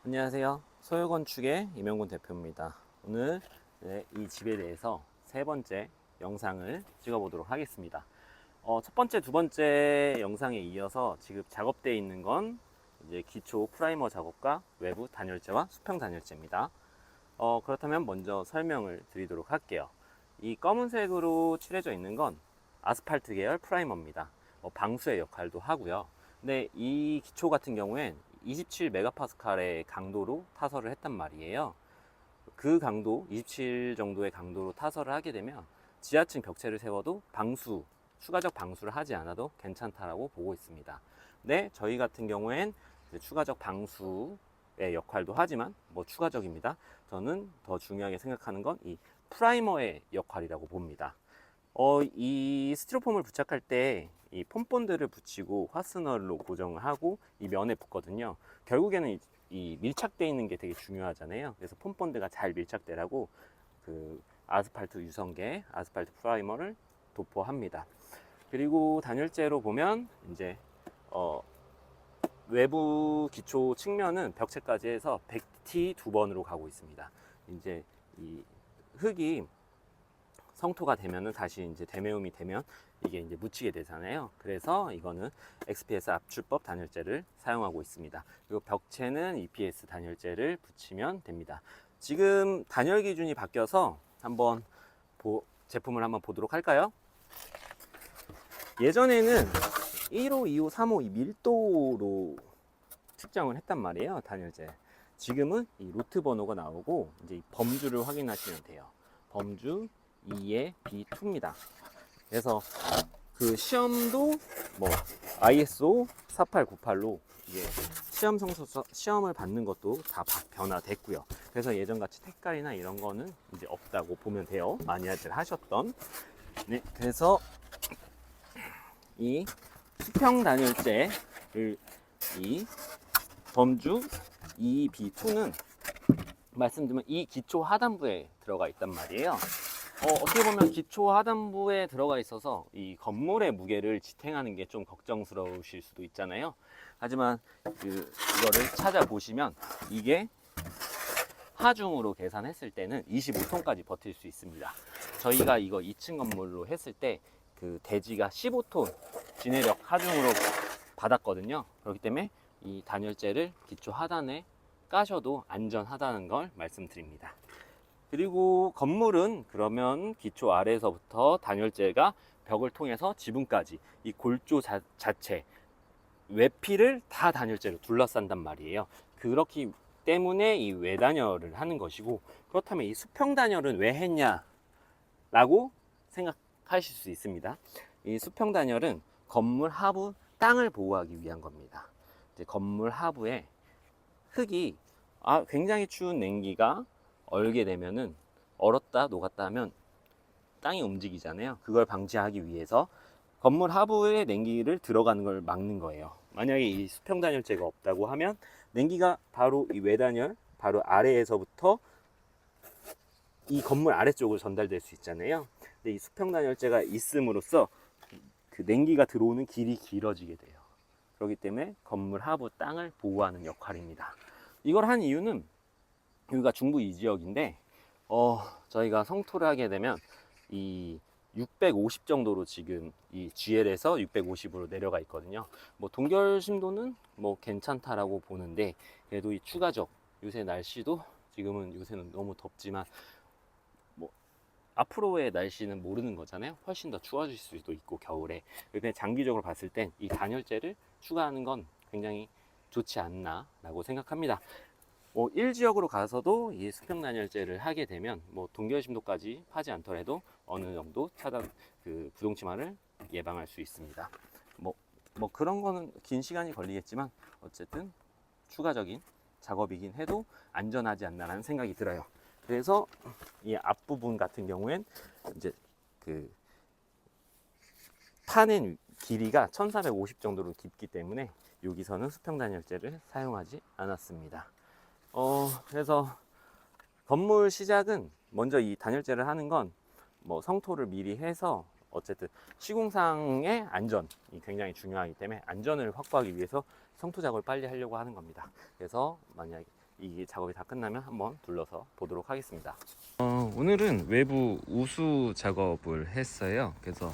안녕하세요. 소유건축의 이명곤 대표입니다. 오늘 이 집에 대해서 세 번째 영상을 찍어보도록 하겠습니다. 첫 번째, 두 번째 영상에 이어서 지금 작업되어 있는 건 이제 기초 프라이머 작업과 외부 단열재와 수평 단열재입니다. 그렇다면 먼저 설명을 드리도록 할게요. 이 검은색으로 칠해져 있는 건 아스팔트 계열 프라이머입니다. 방수의 역할도 하고요. 근데 이 기초 같은 경우엔 27메가파스칼의 강도로 타설을 했단 말이에요. 그 강도, 27 정도의 강도로 타설을 하게 되면 지하층 벽체를 세워도 추가적 방수를 하지 않아도 괜찮다라고 보고 있습니다. 근데 저희 같은 경우엔 추가적 방수의 역할도 하지만 추가적입니다. 저는 더 중요하게 생각하는 건 이 프라이머의 역할이라고 봅니다. 이 스티로폼을 부착할 때 이 폼본드를 붙이고 화스널로 고정을 하고 이 면에 붙거든요. 결국에는 이 밀착되어 있는 게 되게 중요하잖아요. 그래서 폼본드가 잘 밀착되라고 그 아스팔트 유성계, 아스팔트 프라이머를 도포합니다. 그리고 단열재로 보면 이제 외부 기초 측면은 벽체까지 해서 100T 2번으로 가고 있습니다. 이제 이 흙이 성토가 되면은 다시 이제 대매움이 되면 이게 이제 묻히게 되잖아요. 그래서 이거는 XPS 압출법 단열재를 사용하고 있습니다. 그리고 벽체는 EPS 단열재를 붙이면 됩니다. 지금 단열 기준이 바뀌어서 한번 제품을 한번 보도록 할까요? 예전에는 1호, 2호, 3호 이 밀도로 측정을 했단 말이에요, 단열재. 지금은 이 로트 번호가 나오고 이제 이 범주를 확인하시면 돼요. 범주 2의 B2입니다. 그래서 그 시험도 ISO 4898로 이게 시험을 받는 것도 다 변화됐고요. 그래서 예전같이 색깔이나 이런 거는 이제 없다고 보면 돼요. 많이들 하셨던. 네, 그래서 이 수평 단열재를 이 범주 2B2는 말씀드리면 이 기초 하단부에 들어가 있단 말이에요. 어떻게 보면 기초 하단부에 들어가 있어서 이 건물의 무게를 지탱하는 게 좀 걱정스러우실 수도 있잖아요. 하지만 이거를 찾아보시면 이게 하중으로 계산했을 때는 25톤까지 버틸 수 있습니다. 저희가 이거 2층 건물로 했을 때 그 대지가 15톤 진해력 하중으로 받았거든요. 그렇기 때문에 이 단열재를 기초 하단에 까셔도 안전하다는 걸 말씀드립니다. 그리고 건물은 그러면 기초 아래에서부터 단열재가 벽을 통해서 지붕까지 이 골조 자체 외피를 다 단열재로 둘러싼단 말이에요. 그렇기 때문에 이 외단열을 하는 것이고, 그렇다면 이 수평 단열은 왜 했냐 라고 생각하실 수 있습니다. 이 수평 단열은 건물 하부 땅을 보호하기 위한 겁니다. 이제 건물 하부에 흙이 굉장히 추운 냉기가 얼게 되면은 얼었다 녹았다 하면 땅이 움직이잖아요. 그걸 방지하기 위해서 건물 하부에 냉기를 들어가는 걸 막는 거예요. 만약에 이 수평 단열재가 없다고 하면 냉기가 바로 이 외단열 바로 아래에서부터 이 건물 아래쪽으로 전달될 수 있잖아요. 근데 이 수평 단열재가 있음으로써 그 냉기가 들어오는 길이 길어지게 돼요. 그렇기 때문에 건물 하부 땅을 보호하는 역할입니다. 이걸 한 이유는 여기가 중부 이 지역인데 저희가 성토를 하게 되면 이 650 정도로 지금 이 GL에서 650으로 내려가 있거든요. 동결 심도는 괜찮다라고 보는데, 그래도 이 추가적 요새 날씨도 지금은 요새는 너무 덥지만 앞으로의 날씨는 모르는 거잖아요. 훨씬 더 추워질 수도 있고 겨울에. 그런데 장기적으로 봤을 땐 이 단열재를 추가하는 건 굉장히 좋지 않나 라고 생각합니다. 1지역으로 가서도 이 수평 단열재를 하게 되면 동결 심도까지 하지 않더라도 어느 정도 차단 부동치마를 예방할 수 있습니다. 그런 거는 긴 시간이 걸리겠지만 어쨌든 추가적인 작업이긴 해도 안전하지 않나라는 생각이 들어요. 그래서 이 앞부분 같은 경우엔 이제 그 파낸 길이가 1450 정도로 깊기 때문에 여기서는 수평 단열재를 사용하지 않았습니다. 그래서 건물 시작은 먼저 이 단열재를 하는 건 성토를 미리 해서 어쨌든 시공상의 안전이 굉장히 중요하기 때문에 안전을 확보하기 위해서 성토 작업을 빨리 하려고 하는 겁니다. 그래서 만약에 이 작업이 다 끝나면 한번 둘러서 보도록 하겠습니다. 오늘은 외부 우수 작업을 했어요. 그래서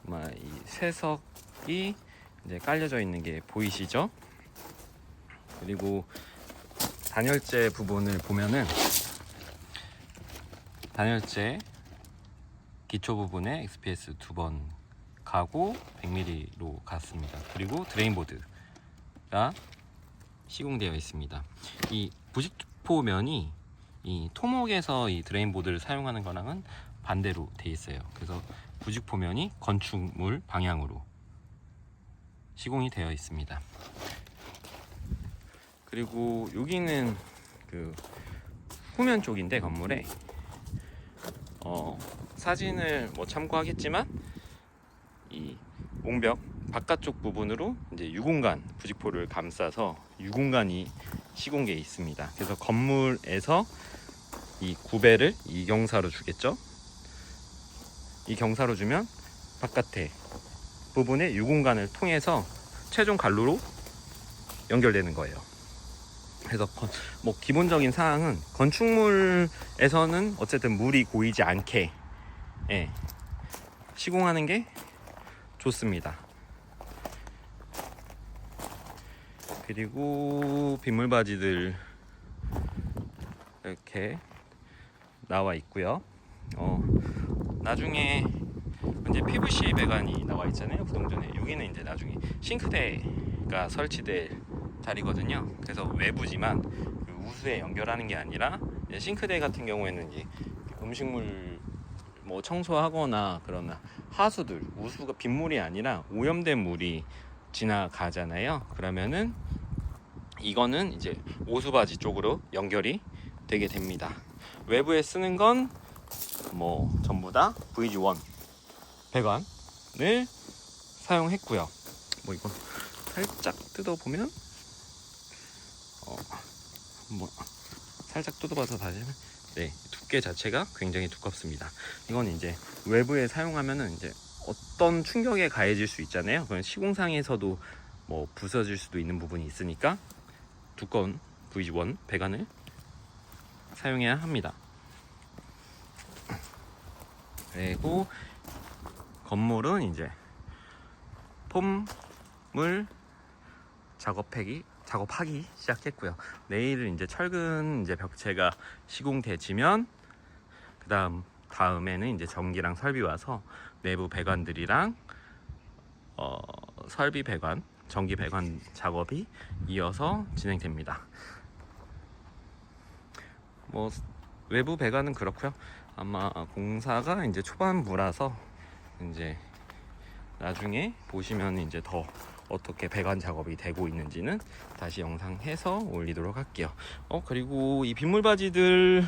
아마 이 쇠석이 이제 깔려져 있는 게 보이시죠? 그리고 단열재 부분을 보면은 단열재 기초 부분에 XPS 2번 가고 100mm로 갔습니다. 그리고 드레인보드가 시공되어 있습니다. 이 부직포면이 이 토목에서 이 드레인보드를 사용하는 거랑은 반대로 돼 있어요. 그래서 부직포면이 건축물 방향으로 시공이 되어 있습니다. 그리고 여기는 그 후면 쪽인데 건물에 사진을 뭐 참고하겠지만 이 옹벽 바깥쪽 부분으로 이제 유공간 부직포를 감싸서 유공간이 시공되어 있습니다. 그래서 건물에서 이 구배를 이 경사로 주겠죠. 이 경사로 주면 바깥에 부분의 유공간을 통해서 최종 관로로 연결되는 거예요. 그래서 뭐 기본적인 사항은 건축물에서는 어쨌든 물이 고이지 않게 시공하는 게 좋습니다. 그리고 빗물바지들 이렇게 나와 있고요. 나중에 이제 PVC 배관이 나와 있잖아요. 부동전에 여기는 이제 나중에 싱크대가 설치될 자리거든요. 그래서 외부지만 그 우수에 연결하는 게 아니라 싱크대 같은 경우에는 이제 음식물 뭐 청소하거나 그러나 하수들 우수가 빗물이 아니라 오염된 물이 지나가잖아요. 그러면은 이거는 이제 오수바지 쪽으로 연결이 되게 됩니다. 외부에 쓰는 건 뭐 전부 다 VG1 배관을 사용했고요. 뭐 이거 살짝 뜯어보면 한번 살짝 뜯어봐서 다시 하면 두께 자체가 굉장히 두껍습니다. 이건 이제 외부에 사용하면은 이제 어떤 충격에 가해질 수 있잖아요. 그건 시공상에서도 뭐 부서질 수도 있는 부분이 있으니까 두꺼운 VG1 배관을 사용해야 합니다. 그리고 건물은 이제 폼을 작업하기 시작했고요. 내일은 이제 철근 이제 벽체가 시공되지면 다음에는 이제 전기랑 설비 와서 내부 배관들이랑 설비 배관, 전기 배관 작업이 이어서 진행됩니다. 뭐 외부 배관은 그렇고요. 아마 공사가 이제 초반부라서 이제 나중에 보시면 이제 더 어떻게 배관 작업이 되고 있는지는 다시 영상해서 올리도록 할게요. 그리고 이 빗물바지들의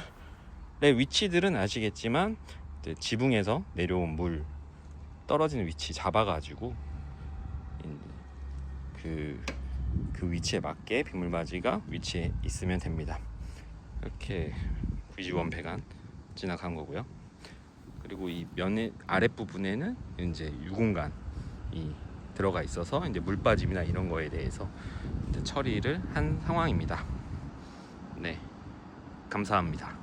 위치들은 아시겠지만 이제 지붕에서 내려온 물 떨어지는 위치 잡아가지고 그 위치에 맞게 빗물바지가 위치해 있으면 됩니다. 이렇게 VG1 배관 지나간 거고요. 그리고 이 면 아랫부분에는 이제 유공간이 들어가 있어서 이제 물 빠짐이나 이런 거에 대해서 이제 처리를 한 상황입니다. 네, 감사합니다.